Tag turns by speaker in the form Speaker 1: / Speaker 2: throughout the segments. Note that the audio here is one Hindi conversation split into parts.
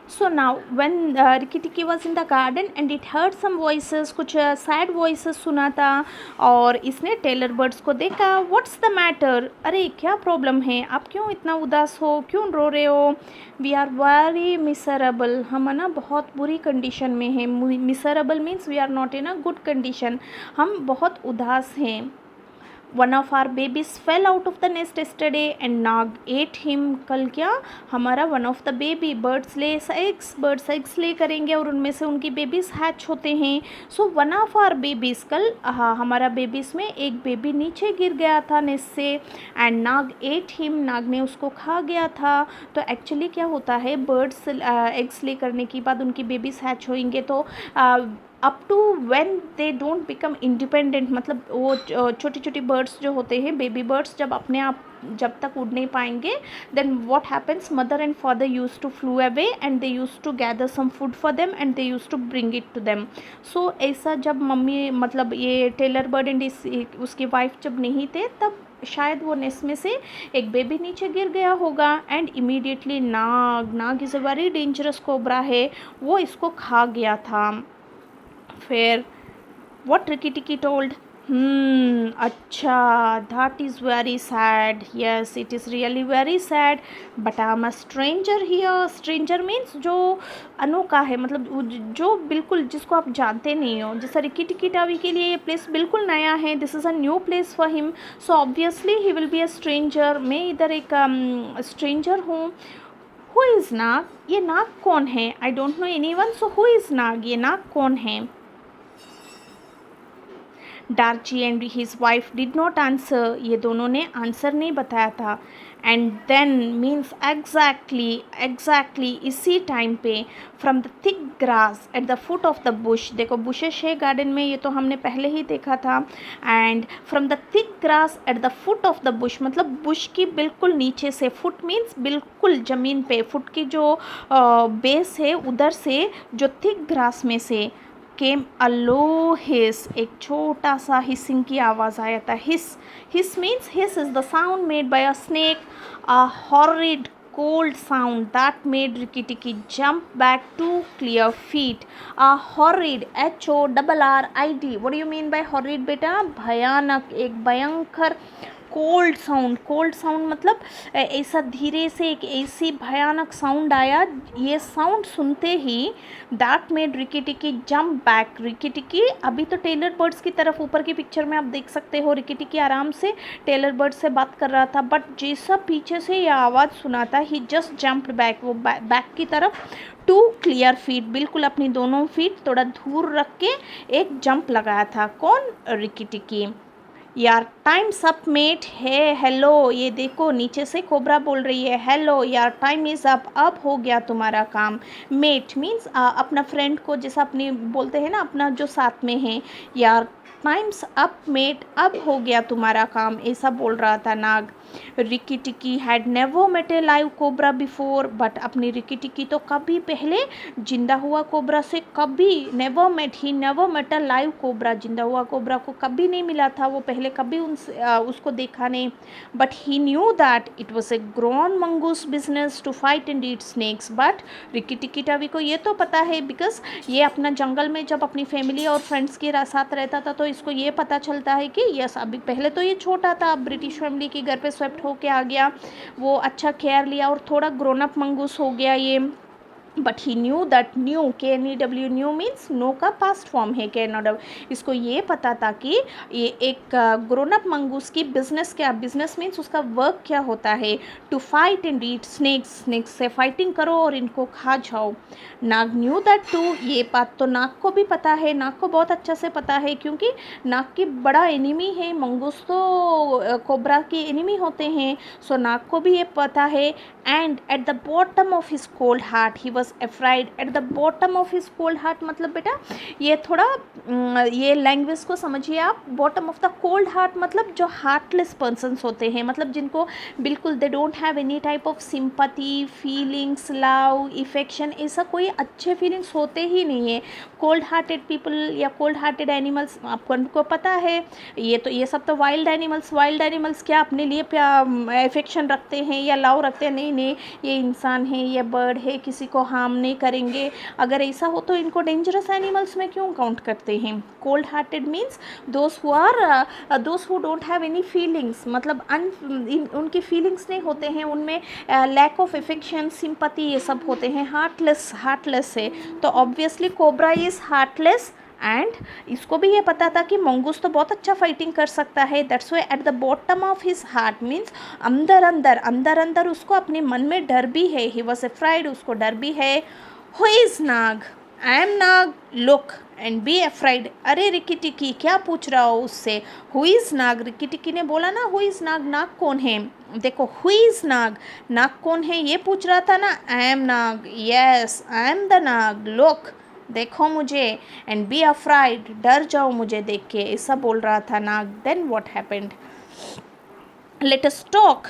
Speaker 1: So now when Rikki Tikki was in the garden and it heard some voices, कुछ sad voices सुना था और इसने टेलर बर्ड्स को देखा. What's the matter? अरे क्या प्रॉब्लम है, आप क्यों इतना उदास हो, क्यों रो रहे हो? We are very miserable. हम ना बहुत बुरी कंडीशन में हैं. Miserable means we are not in a good condition. हम बहुत उदास हैं. One of our babies fell out of the nest yesterday and Nag ate him. कल क्या हमारा one of the baby birds lays eggs, birds eggs lay करेंगे और उनमें से उनकी babies hatch होते हैं. So one of our babies कल हमारा babies में एक baby नीचे गिर गया था nest से and Nag ate him. नाग ने उसको खा गया था. तो एक्चुअली क्या होता है, birds eggs lay करने के बाद उनकी babies hatch होंगे तो up to when they don't become independent, मतलब वो छोटी छोटी बर्ड्स जो होते हैं, बेबी बर्ड्स, जब अपने आप जब तक उड़ नहीं पाएंगे, then what happens, mother and father use to flew away and they use to gather some food for them and they use to bring it to them. So ऐसा जब मम्मी, मतलब ये टेलर बर्ड एंड उसकी वाइफ जब नहीं थे, तब शायद वो नेस्ट में से एक बेबी नीचे गिर गया होगा and immediately Nag is a very dangerous cobra है, वो इसको खा गया था. फिर what Rikki Tikki told, अच्छा, that is very sad. Yes, it is really very sad. But I am a stranger here. Stranger means जो अनोखा है, मतलब जो बिल्कुल जिसको आप जानते नहीं हो. जैसा रिकी टिकी टावी के लिए ये प्लेस बिल्कुल नया है. This is a new place for him. So obviously he will be a stranger. मैं इधर एक स्ट्रेंजर हूँ. Who is Nag? ये नाग कौन है? I don't know anyone. So who is Nag? ये नाग कौन है? Darzee and his wife did not answer. ये दोनों ने आंसर नहीं बताया था. एंड देन मीन्स एग्जैक्टली इसी टाइम पे from the thick grass at the foot of the Bush, देखो बुशेस है गार्डन में, ये तो हमने पहले ही देखा था. And from the thick grass at the foot of the Bush, मतलब बुश की बिल्कुल नीचे से, फुट मीन्स बिल्कुल ज़मीन पे, फुट की जो बेस है उधर से, जो थिक ग्रास में से केम अ लो हिस, एक छोटा सा हिसिंग की आवाज़ आया था. Hiss means hiss is the sound made by a snake, a horrid cold sound that made Rikki Tikki jump back to clear feet. A horrid, HORRID. What do you mean by horrid बेटा? भयानक, एक भयंकर. कोल्ड साउंड मतलब ऐसा धीरे से एक ऐसी भयानक साउंड आया. ये साउंड सुनते ही दैट मेड रिकी टिकी जंप बैक. रिकी टिकी अभी तो टेलर बर्ड्स की तरफ, ऊपर की पिक्चर में आप देख सकते हो, रिकी टिकी आराम से टेलर बर्ड से बात कर रहा था, बट जैसा पीछे से ये आवाज़ सुना था, ही जस्ट जंप्ड बैक, वो बैक की तरफ टू क्लियर फीट, बिल्कुल अपनी दोनों फीट थोड़ा दूर रख के एक जंप लगाया था. कौन? रिकी टिकी. यार टाइम्स अप मेट है, हेलो. ये देखो नीचे से कोबरा बोल रही है, हेलो यार टाइम इज़ अप, अब हो गया तुम्हारा काम. मेट मीन्स अपना फ्रेंड को जैसा अपनी बोलते हैं ना, अपना जो साथ में है. यार टाइम्स अप मेट, अब हो गया तुम्हारा काम, ऐसा बोल रहा था Nag. Rikki Tikki had never met a live cobra before, but अपनी रिकी टिकी तो कभी पहले जिंदा हुआ कोबरा से कभी never met a live cobra, जिंदा हुआ कोबरा को कभी नहीं मिला था, वो पहले कभी उसको देखा नहीं. But he knew that it was a grown mongoose business to fight and eat snakes. But Rikki Tikki Tavi को ये तो पता है, बिकॉज ये अपना जंगल में जब अपनी फैमिली और फ्रेंड्स के साथ रहता था, तो इसको ये पता चलता है कि यस, अभी पहले तो ये छोटा था, अब ब्रिटिश फैमिली के घर पे स्वेप्ट होके आ गया, वो अच्छा केयर लिया और थोड़ा ग्रोन अप मंगूस हो गया ये. But he knew that, knew KNEW, knew means know का पास्ट फॉर्म है KNEW. इसको ये पता था कि ये एक ग्रोन अप मंगूस की बिजनेस, क्या बिजनेस मीन्स उसका वर्क क्या होता है, to fight and eat snakes, snakes से फाइटिंग करो और इनको खा जाओ. नाग न्यू दैट टू, ये बात तो नाग को भी पता है, नाग को बहुत अच्छा से पता है, क्योंकि नाग की बड़ा एनिमी है, मंगूस तो कोबरा के एनिमी होते हैं. सो नाग को भी ये पता है. And at the bottom of his cold heart he was afraid. At the bottom of his cold heart मतलब बेटा ये थोड़ा ये लैंग्वेज को समझिए आप. Bottom of the cold heart मतलब जो हार्टलेस पर्सन्स होते हैं, मतलब जिनको बिल्कुल they don't have any type of sympathy, feelings, love, affection, ऐसा कोई अच्छे फीलिंग्स होते ही नहीं है. कोल्ड हार्टेड पीपल या कोल्ड हार्टेड एनिमल्स, आपको पता है, ये सब तो वाइल्ड एनिमल्स क्या अपने लिए इफेक्शन रखते हैं या लव रखते हैं? नहीं, ये इंसान है, ये बर्ड है, किसी को हार्म नहीं करेंगे। अगर ऐसा हो तो इनको डेंजरस एनिमल्स में क्यों काउंट करते हैं? Cold hearted means those who don't have any feelings, मतलब उनकी फीलिंग्स नहीं होते हैं, उनमें लैक ऑफ इफेक्शन, सिंपैथी ये सब होते हैं। हार्टलेस है, तो obviously cobra is heartless. And इसको भी ये पता था कि मंगूस तो बहुत अच्छा फाइटिंग कर सकता है। That's why eight the bottom of his heart means अंदर उसको अपने मन में डर भी है। ही वॉज अफ्राइड, उसको डर भी है। Who is Nag? I am Nag, look and be afraid. अरे रिकी टिकी क्या पूछ रहा हो उससे? Who is Nag? Rikki Tikki ने बोला ना हु इज़ नाग, नाग कौन है? देखो हु इज़ नाग, नाग कौन है ये पूछ रहा था ना। आई am Nag, yes I am the Nag, look देखो मुझे, एंड बी अफ्राइड डर जाओ मुझे देख के, ऐसा बोल रहा था Nag. Then what happened? Let us talk.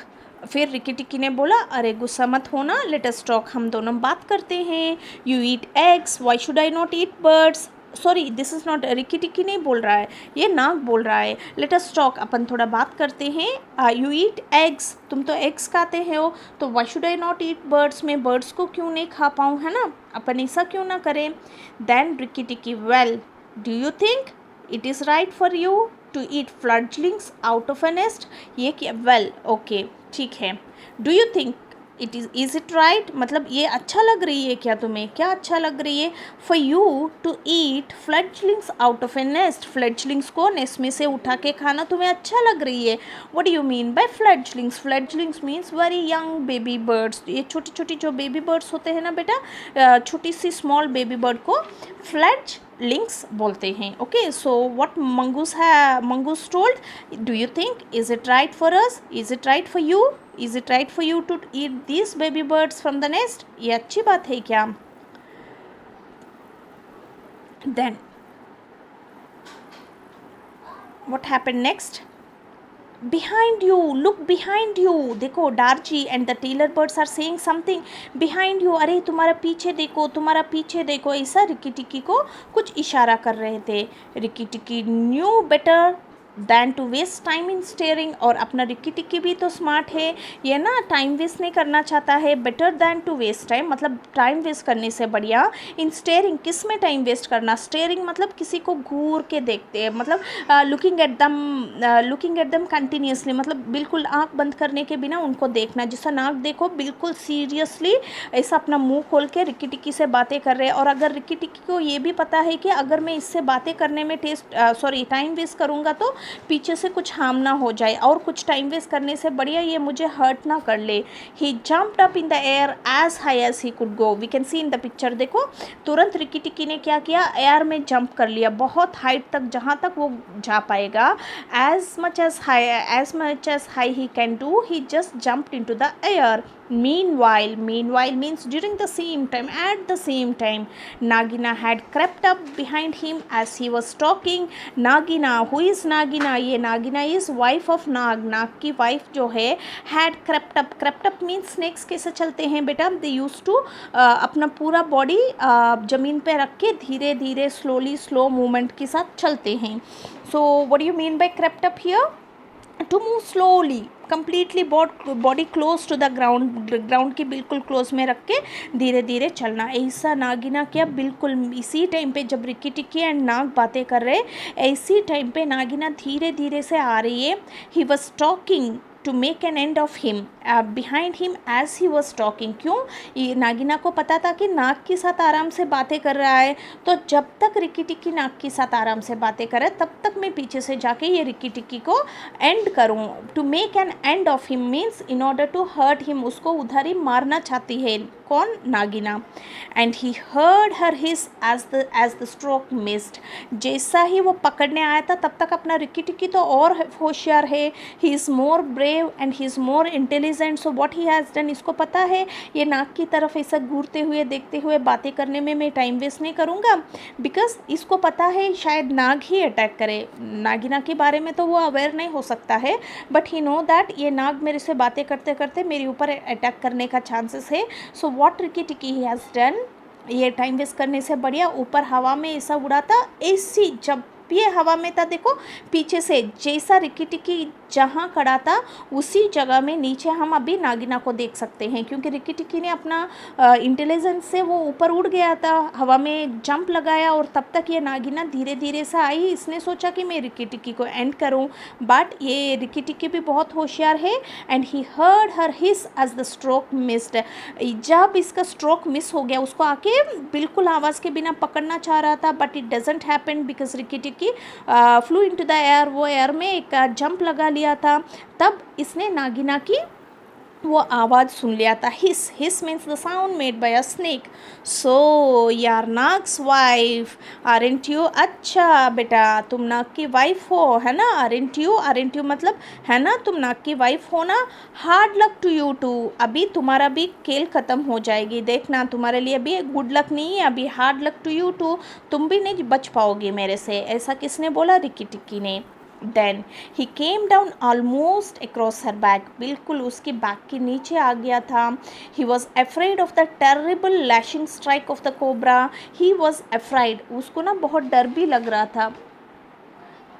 Speaker 1: फिर रिकी टिकी ने बोला अरे गुस्सा मत होना, लेट अस टॉक, हम दोनों बात करते हैं। You eat eggs, why should I not eat birds? Sorry this is not, Ricky टिकी नहीं बोल रहा है, ये नाग बोल रहा है। लेट अस टॉक, अपन थोड़ा बात करते हैं। यू ईट एग्स, तुम तो एग्स खाते हो, तो why should I not eat birds, मैं बर्ड्स को क्यों नहीं खा पाऊँ, है ना, अपन ऐसा क्यों ना करें। Then Rikki Tikki, well do you think it is right for you to eat fledglings out of a nest? ये क्या, वेल ओके ठीक है। Do you think is it right, मतलब ये अच्छा लग रही है क्या तुम्हें, क्या अच्छा लग रही है? For you to eat fledglings out of a nest, fledglings को नेस्ट में से उठा के खाना तुम्हें अच्छा लग रही है? What do you mean by fledglings? Fledglings means very young baby birds, ये छोटी छोटी जो बेबी बर्ड्स होते हैं ना बेटा, छोटी सी स्मॉल बेबी बर्ड को फ्लडलिंग्स बोलते हैं। Okay, so what mongoose told, do you think is it right for us, is it right for you, is it right for you to eat this baby birds from the nest? ये अच्छी बात है क्या? Then what happened next? behind you, look behind you, देखो Darzee and the tailor birds are saying something behind you, अरे तुम्हारा पीछे देखो, तुम्हारा पीछे देखो, ऐसा रिकी टिकी को कुछ इशारा कर रहे थे। Rikki Tikki knew better than to waste time in staring, और अपना रिकी टिकी भी तो स्मार्ट है, ये ना टाइम वेस्ट नहीं करना चाहता है। Better than to waste time मतलब टाइम वेस्ट करने से बढ़िया। इन स्टेयरिंग, किस में टाइम वेस्ट करना? स्टेयरिंग मतलब किसी को घूर के देखते हैं, मतलब लुकिंग एट दम कंटिन्यूसली, मतलब बिल्कुल आँख बंद करने के बिना उनको देखना। जैसा नाक देखो बिल्कुल सीरियसली ऐसा अपना मुंह खोल के रिकी टिकी से बातें कर रहे हैं। और अगर रिकी टिकी को ये भी पता है कि अगर मैं इससे बातें करने में टाइम वेस्ट करूँगा तो पीछे से कुछ हार्म ना हो जाए, और कुछ टाइम वेस्ट करने से बढ़िया ये मुझे हर्ट ना कर ले। He jumped up in the air as high as he could go, we can see in the picture. देखो तुरंत रिकी टिकी ने क्या किया, एयर में जंप कर लिया, बहुत हाइट तक, जहाँ तक वो जा पाएगा। As much as high he can do, he just jumped into the air. Meanwhile means during the same time, at the same time, Nagina had crept up behind him as he was talking. Nagina, who is Nagina? ये Nagina is wife of Nag, नाग की वाइफ जो है। had crept up means snakes कैसे चलते हैं बेटा? they used to अपना पूरा बॉडी ज़मीन पे रख के धीरे धीरे स्लो मूवमेंट के साथ चलते हैं। so what do you mean by crept up here? to move slowly, completely body close to the ground की बिल्कुल क्लोज में रख के धीरे धीरे चलना। ऐसा नागिना क्या, बिल्कुल इसी टाइम पे जब रिकी टिकी एंड नाग बातें कर रहे, ऐसी टाइम पे नागिना धीरे धीरे से आ रही है। He was talking to make an end of him behind him as he was talking. क्यों? ये नागिना को पता था कि नाग के साथ आराम से बातें कर रहा है, तो जब तक रिकी टिकी नाग के साथ आराम से बातें करे तब तक मैं पीछे से जाके ये रिकी टिकी को एंड करूँ। To make an end of him means in order to hurt him, उसको उधर ही मारना चाहती है। कौन? Nagaina. And he heard her hiss as the stroke missed, जैसा ही वो पकड़ने आया था तब तक अपना रिकी टिकी तो और होशियार है। He is more brave and he is more intelligent, so what he has done, इसको पता है ये नाग की तरफ ऐसा घूरते हुए देखते हुए बातें करने में मैं टाइम वेस्ट नहीं करूँगा, बिकॉज इसको पता है शायद नाग ही अटैक करे। नागिना के बारे में तो वो अवेयर नहीं हो सकता है, बट ही नो दैट ये नाग मेरे से बातें करते करते मेरे ऊपर अटैक करने का चांसेस है। सो व्हाट रिकी टिकी हैज़ डन, ये टाइम वेस्ट करने से बढ़िया ऊपर हवा में ऐसा उड़ाता, ऐसी जब ये हवा में था, देखो पीछे से जैसा रिकी टिकी जहाँ खड़ा था उसी जगह में नीचे हम अभी नागिना को देख सकते हैं, क्योंकि रिकी टिकी ने अपना इंटेलिजेंस से वो ऊपर उड़ गया था, हवा में जंप लगाया और तब तक ये नागिना धीरे धीरे से आई। इसने सोचा कि मैं रिकी टिकी को एंड करूं, बट ये रिकी टिकी भी बहुत होशियार है and he heard her hiss as the stroke missed. जब इसका स्ट्रोक मिस हो गया, उसको आके बिल्कुल आवाज़ के बिना पकड़ना चाह रहा था, but it doesn't happen because Ricky टिकी फ्लू इनटू द एयर, वो एयर में एक जंप लगा लिया था। तब इसने नागिना की वो आवाज़ सुन लिया था, hiss means the sound made by a snake. So यार नाग्स वाइफ आरेंट यू, अच्छा बेटा तुम नाग की वाइफ हो, है ना, आरेंट यू मतलब है ना, तुम नाग की वाइफ हो ना, hard luck to you too, अभी तुम्हारा भी खेल ख़त्म हो जाएगी, देखना तुम्हारे लिए भी गुड लक नहीं है, अभी hard luck to you too, तुम भी नहीं बच पाओगे मेरे से। ऐसा किसने बोला? रिकी टिक्की ने। Then he came down almost across her back, बिल्कुल उसकी बैक के नीचे आ गया था। He was afraid of the terrible lashing strike of the cobra. He was afraid, उसको ना बहुत डर भी लग रहा था।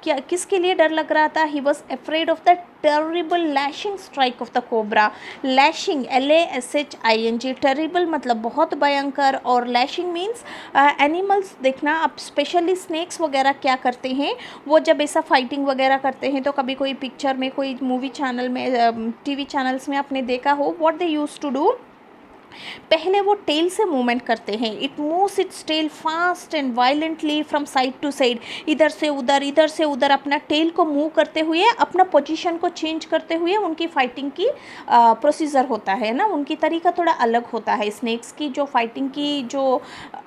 Speaker 1: क्या किसके लिए डर लग रहा था? He was afraid of the terrible lashing strike off the cobra. Lashing LASHING, terrible मतलब बहुत भयंकर, और लैशिंग मीन्स एनिमल्स, देखना अब स्पेशली स्नेक्स वगैरह क्या करते हैं, वो जब ऐसा फाइटिंग वगैरह करते हैं तो कभी कोई पिक्चर में, कोई मूवी चैनल में, TV चैनल्स में आपने देखा हो, what they use to do, पहले वो टेल से मूवमेंट करते हैं। It moves its tail fast and violently from side to side, इधर से उधर अपना टेल को मूव करते हुए, अपना पोजीशन को चेंज करते हुए उनकी फाइटिंग की प्रोसीजर होता है ना, उनकी तरीका थोड़ा अलग होता है। स्नेक्स की जो फाइटिंग की जो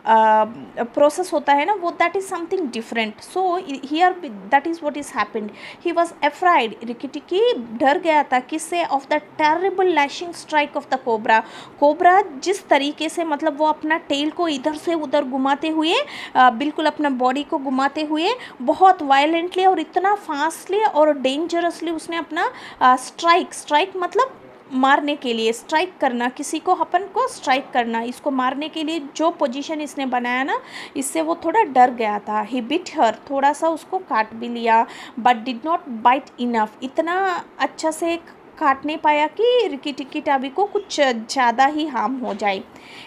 Speaker 1: प्रोसेस होता है ना, वो that is something different. So here that is what is happened, he was afraid, Ricky टिकी डर गया था किससे? Of the terrible lashing strike off the cobra. Cobra जिस तरीके से, मतलब वो अपना टेल को इधर से उधर घुमाते हुए, बिल्कुल अपना बॉडी को घुमाते हुए बहुत वायलेंटली और इतना फास्टली और डेंजरसली उसने अपना स्ट्राइक मतलब मारने के लिए, स्ट्राइक करना, किसी को अपन को स्ट्राइक करना, इसको मारने के लिए जो पोजीशन इसने बनाया ना, इससे वो थोड़ा डर गया था। ही बिट हर, थोड़ा सा उसको काट भी लिया, but did not bite enough, इतना अच्छा से काट नहीं पाया कि रिकी टिकी टाबी को कुछ ज़्यादा ही हार्म हो जाए।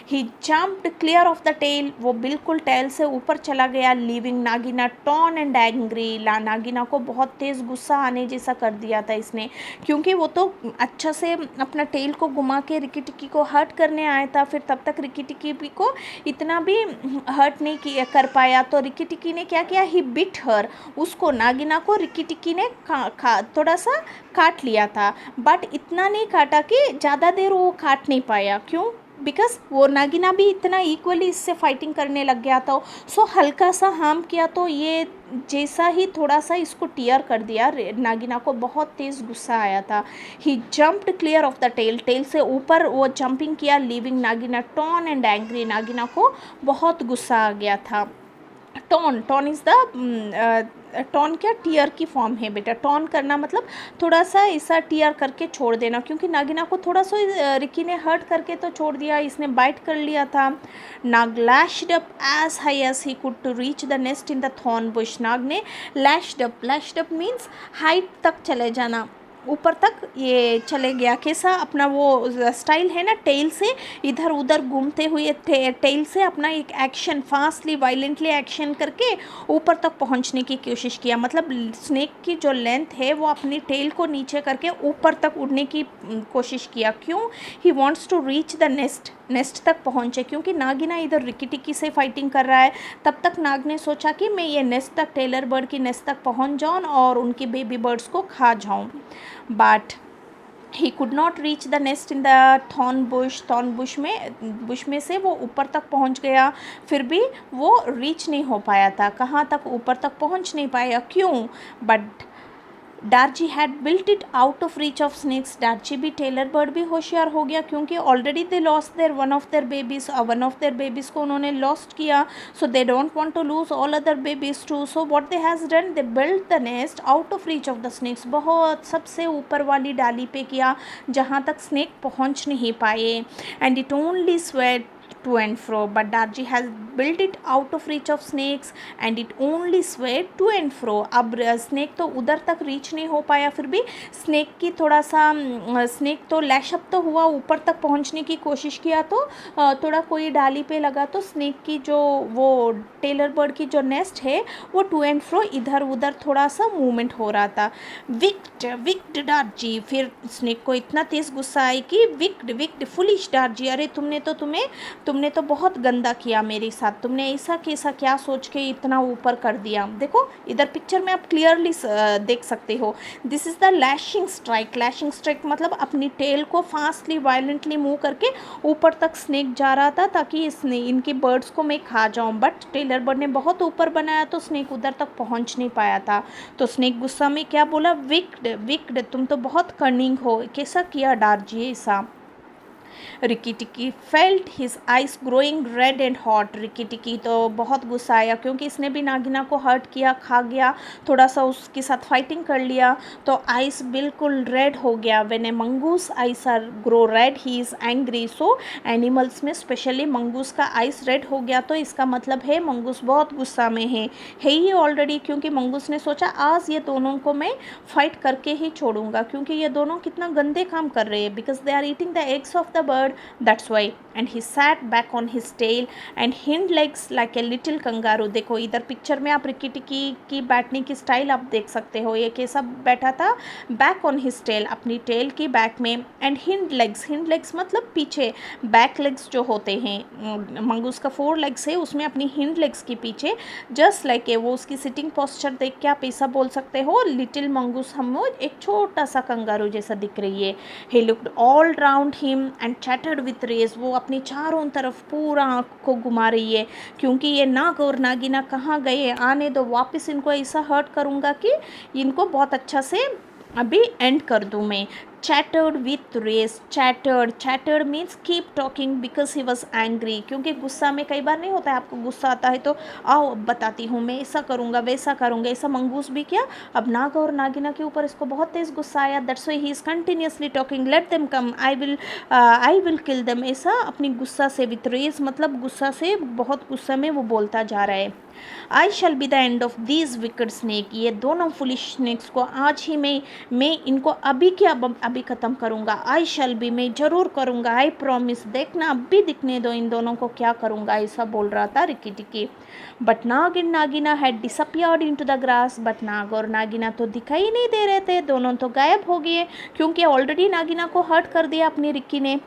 Speaker 1: He jumped clear off the tail, वो बिल्कुल टेल से ऊपर चला गया, leaving Nagaina torn and angry. Nagaina को बहुत तेज़ गुस्सा आने जैसा कर दिया था इसने, क्योंकि वो तो अच्छा से अपना टेल को घुमा के रिकी टिकी को हर्ट करने आया था, फिर तब तक रिकी टिकी को इतना भी हर्ट नहीं कर पाया। तो रिकी टिकी ने क्या किया? ही बिट हर, उसको नागिना को रिकी टिकी ने थोड़ा सा काट लिया था, बट इतना नहीं काटा कि ज़्यादा देर वो काट नहीं पाया। क्यों? बिकॉज वो नागिना भी इतना इक्वली इससे फाइटिंग करने लग गया था। सो हल्का सा हार्म किया तो ये जैसा ही थोड़ा सा इसको टीयर कर दिया, नागिना को बहुत तेज़ गुस्सा आया था। He jumped clear off the tail, tail से ऊपर वो जंपिंग किया, leaving Nagaina torn and angry, Nagaina को बहुत गुस्सा आ गया था। टॉन इज़ द टॉन क्या? टीयर की फॉर्म है बेटा। टॉन करना मतलब थोड़ा सा ऐसा टीयर करके छोड़ देना, क्योंकि नागिना को थोड़ा सा रिकी ने हर्ट करके तो छोड़ दिया, इसने बाइट कर लिया था। Nag lashed up as high as he could to reach the nest in the thorn bush, Nag ने लैश्ड अप मीन्स हाइट तक चले जाना, ऊपर तक ये चले गया। कैसा? अपना वो स्टाइल है ना, टेल से इधर उधर घूमते हुए टेल से अपना एक एक्शन फास्टली वायलेंटली एक्शन करके ऊपर तक पहुंचने की कोशिश किया। मतलब स्नेक की जो लेंथ है वो अपनी टेल को नीचे करके ऊपर तक उड़ने की कोशिश किया। क्यों? He wants to reach the nest तक पहुँचे, क्योंकि नागिना इधर रिकी टिकी से फाइटिंग कर रहा है। तब तक नाग ने सोचा कि मैं ये नेस्ट तक, टेलर बर्ड की नेस्ट तक पहुँच जाऊँ और उनकी बेबी बर्ड्स को खा जाऊँ, but he could not reach the nest in the thorn Bush में से वो ऊपर तक पहुंच गया, फिर भी वो रीच नहीं हो पाया था। कहाँ तक? ऊपर तक पहुंच नहीं पाया। क्यों? But Darzee had built it out of reach of snakes, Darzee भी, टेलर बर्ड भी होशियार हो गया, क्योंकि already they lost their one of their babies को उन्होंने लॉस्ट किया। So they don't want to lose all other babies too. So what they has done, they built the nest out of reach of the snakes, बहुत सबसे ऊपर वाली डाली पे किया जहाँ तक स्नेक पहुँच नहीं पाए। And it only sweat to and fro, but Darji has built it out of reach of snakes and it only swayed to and fro. अब स्नेक तो उधर तक रीच नहीं हो पाया, फिर भी स्नेक की थोड़ा सा स्नेक तो लैश अप तो हुआ, ऊपर तक पहुंचने की कोशिश किया तो थोड़ा कोई डाली पे लगा तो स्नेक की जो वो टेलर बर्ड की जो नेस्ट है वो टू एंड फ्रो इधर उधर थोड़ा सा मूवमेंट हो रहा था. विक्ड विक्ड डार्जी, फिर स्नेक को इतना तेज़ गुस्सा आई कि विक्ड विक्ड फुलिश डार्जी, अरे तुमने तो बहुत गंदा किया मेरे साथ, तुमने ऐसा कैसा क्या सोच के इतना ऊपर कर दिया. देखो इधर पिक्चर में आप क्लियरली देख सकते हो, this is the lashing strike. Lashing strike मतलब अपनी टेल को फास्टली वायलेंटली मूव करके ऊपर तक स्नेक जा रहा था ताकि इनकी बर्ड्स को मैं खा जाऊं, बट टेलर बर्ड ने बहुत ऊपर बनाया तो स्नेक उधर तक पहुंच नहीं पाया था. तो स्नेक गुस्सा में क्या बोला, विक्ड विक्ड, तुम तो बहुत कनिंग हो, कैसा किया डार्जी ऐसा. रिकी टिकी felt his ice growing red and hot. Ricky Tikki तो बहुत गुस्सा आया क्योंकि इसने भी नागिना को हर्ट किया, खा गया, थोड़ा सा उसके साथ फाइटिंग कर लिया तो आइस बिल्कुल रेड हो गया. When a mongoose eyes are grow red he is angry. So animals में स्पेशली मंगूस का आइस रेड हो गया तो इसका मतलब है मंगूस बहुत गुस्सा में है ही ऑलरेडी, क्योंकि मंगूस ने सोचा आज ये दोनों को मैं फाइट करके ही छोड़ूंगा क्योंकि ये दोनों कितना गंदे काम कर रहे हैं, because they are eating the eggs of the bird, that's why. And he sat back on his tail and hind legs like a little kangaroo. देखो इधर पिक्चर में आप रिकी टिकी की बैठने की स्टाइल आप देख सकते हो, ये कैसा बैठा था, बैक ऑन हिज टेल, अपनी टेल की बैक में, एंड हिंड लेग्स मतलब पीछे, बैक लेग्स जो होते हैं मंगूस का 4 लेग्स है उसमें अपनी हिंड लेग्स की पीछे, जस्ट लाइक वो उसकी सिटिंग पोस्चर देख के आप ऐसा बोल सकते हो लिटिल मंगूस हमको एक छोटा सा कंगारू जैसा दिख रही है. He looked all round him and chattered with rage. वो अपनी चारों तरफ पूरा आँख को घुमा रही है क्योंकि ये नाग और नागिना कहाँ गए, आने दो, वापस इनको ऐसा हर्ट करूँगा कि इनको बहुत अच्छा से अभी एंड कर दूँ मैं. chattered with race. Chattered means keep talking because he was angry. क्योंकि गुस्सा में कई बार नहीं होता है, आपको गुस्सा आता है तो आओ अब बताती हूँ मैं ऐसा करूँगा वैसा करूँगा, ऐसा मंगूस भी किया. अब नाग और नागिना के ऊपर इसको बहुत तेज़ गुस्सा आया, that's why he is continuously talking, let them come, I will kill them. ऐसा अपनी गुस्सा से, विथ रेस मतलब गुस्सा से, बहुत गुस्सा में वो बोलता जा रहा है. I shall be the end of these wicked snake. ये दोनों फुलिश स्नेक्स को आज ही मैं इनको अभी के अभी ख़त्म करूँगा. आई शैल बी, मैं ज़रूर करूँगा, आई प्रॉमिस, देखना अभी दिखने दो इन दोनों को क्या करूँगा, ऐसा बोल रहा था Rikki Tikki. But Nag and Nagaina had disappeared into the grass. But Nag और नागिना तो दिखाई नहीं दे रहे थे, दोनों तो गायब हो गए क्योंकि ऑलरेडी नागिना को हर्ट कर दिया अपनी रिक्की ने.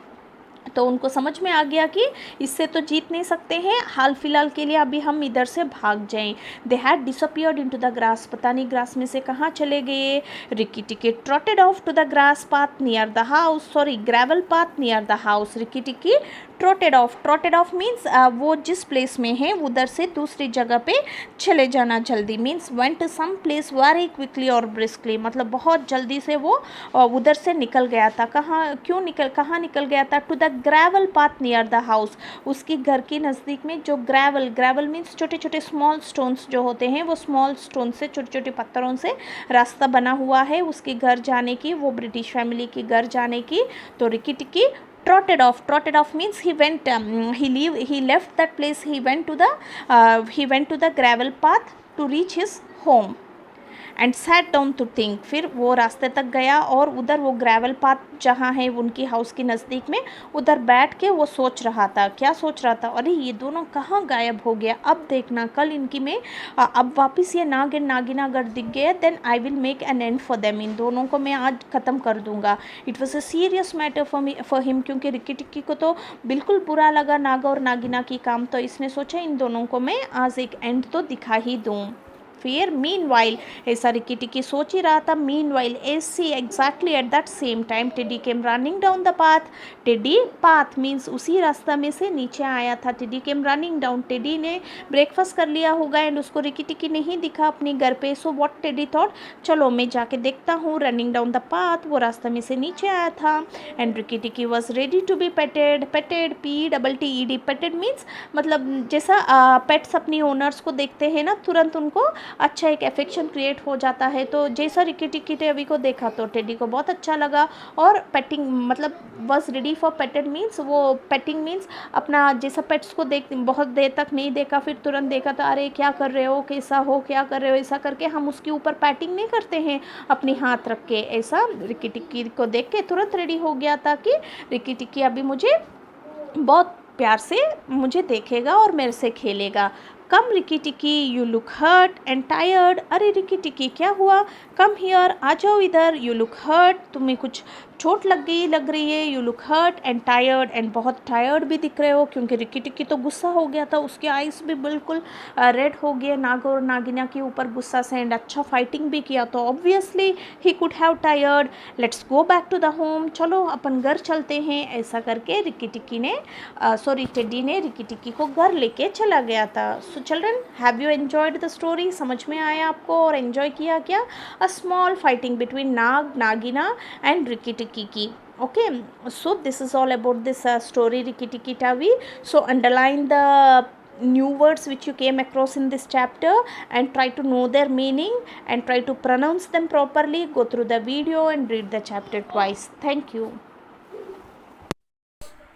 Speaker 1: तो उनको समझ में आ गया कि इससे तो जीत नहीं सकते हैं, हाल फिलहाल के लिए अभी हम इधर से भाग जाएं. They had disappeared into the grass. पता नहीं ग्रास में से कहाँ चले गए. Rikki Tikki trotted off to the grass path near the house, sorry gravel path near the house. Rikki Tikki trotted of means वो जिस प्लेस में है उधर से दूसरी जगह पे चले जाना जल्दी, means went to some place very quickly और ब्रिस्कली, मतलब बहुत जल्दी से वो उधर से निकल गया था. कहाँ निकल गया था, to the gravel path near the house. उसकी घर के नज़दीक में जो ग्रेवल मीन्स छोटे छोटे स्मॉल स्टोन्स जो होते हैं, वो स्मॉल स्टोन से, छोटे छोटे पत्थरों से रास्ता बना हुआ है उसके घर जाने की, वो ब्रिटिश फैमिली के घर जाने की. तो रिकी टिकी trotted off means he left that place, he went to the gravel path to reach his home and sat down to think. फिर वो रास्ते तक गया और उधर वो ग्रेवल पाथ जहाँ है उनकी हाउस के नज़दीक में, उधर बैठ के वो सोच रहा था. क्या सोच रहा था, अरे ये दोनों कहाँ गायब हो गया, अब देखना कल इनकी में अब वापस ये नाग एंड नागिना अगर दिख गए then I will make an end for them. इन दोनों को मैं आज ख़त्म कर दूँगा. It was a serious matter for him क्योंकि रिकी टिक्की को तो बिल्कुल बुरा लगा नाग और नागिना की काम, तो इसने सोचा इन दोनों को मैं आज एक एंड तो दिखा ही दूँ. फिर मीनवाइल, ऐसा रिकी टिकी सोच ही रहा था. मीनवाइल ऐसी exactly at that same time teddy came running down the path. Teddy path means उसी रास्ता में से नीचे आया था. Teddy came running down, teddy ने ब्रेकफास्ट कर लिया होगा एंड उसको रिकी टिकी नहीं दिखा अपने घर पे. सो व्हाट टेडी थॉट, चलो मैं जाके देखता हूँ. रनिंग डाउन द पाथ, वो रास्ता में से नीचे आया था. And Rikki Tikki was ready to be petted. PETTED, petted means मतलब जैसा पेट्स अपनी ओनर्स को देखते हैं ना, तुरंत उनको अच्छा एक एफेक्शन क्रिएट हो जाता है। तो जैसा रिकी टिक्की टेडी को देखा तो टेडी को बहुत अच्छा लगा और पेटिंग मतलब वॉज रेडी फॉर पेटेड मीन्स वो पेटिंग मीन्स अपना जैसा पेट्स को देख बहुत देर तक नहीं देखा फिर तुरंत देखा तो अरे क्या कर रहे हो, कैसा हो, क्या कर रहे हो, ऐसा करके हम उसके ऊपर पैटिंग नहीं करते हैं अपनी हाथ रख के। ऐसा रिकी टिक्की को देख के तुरंत रेडी हो गया था कि रिकी टिक्की अभी मुझे बहुत प्यार से मुझे देखेगा और मेरे से खेलेगा। Come Rikki Tikki, you look hurt and tired. अरे रिकी टिक्की क्या हुआ, कम हियर, आ जाओ इधर, यू लुक हर्ट, तुम्हें कुछ चोट लग रही है, you look hurt and tired, and बहुत टायर्ड भी दिख रहे हो। क्योंकि रिकी टिक्की तो गुस्सा हो गया था, उसके आइज़ भी बिल्कुल रेड हो गए नाग और नागिना के ऊपर गुस्सा से, एंड अच्छा फाइटिंग भी किया तो obviously he could have tired. Let's go back to the home, चलो अपन घर चलते हैं। ऐसा करके रिकी टिक्की ने टेडी ने रिकी टिक्की को घर लेके चला गया था। So children, have you enjoyed the story? समझ में आया आपको और एंजॉय किया क्या? A small fighting between Nag, Nagaina and Rikki Tikki. Okay, so this is all about this story Rikki Tikki Tavi. So underline the new words which you came across in this chapter and try to know their meaning and try to pronounce them properly. Go through the video and read the chapter twice. Thank you.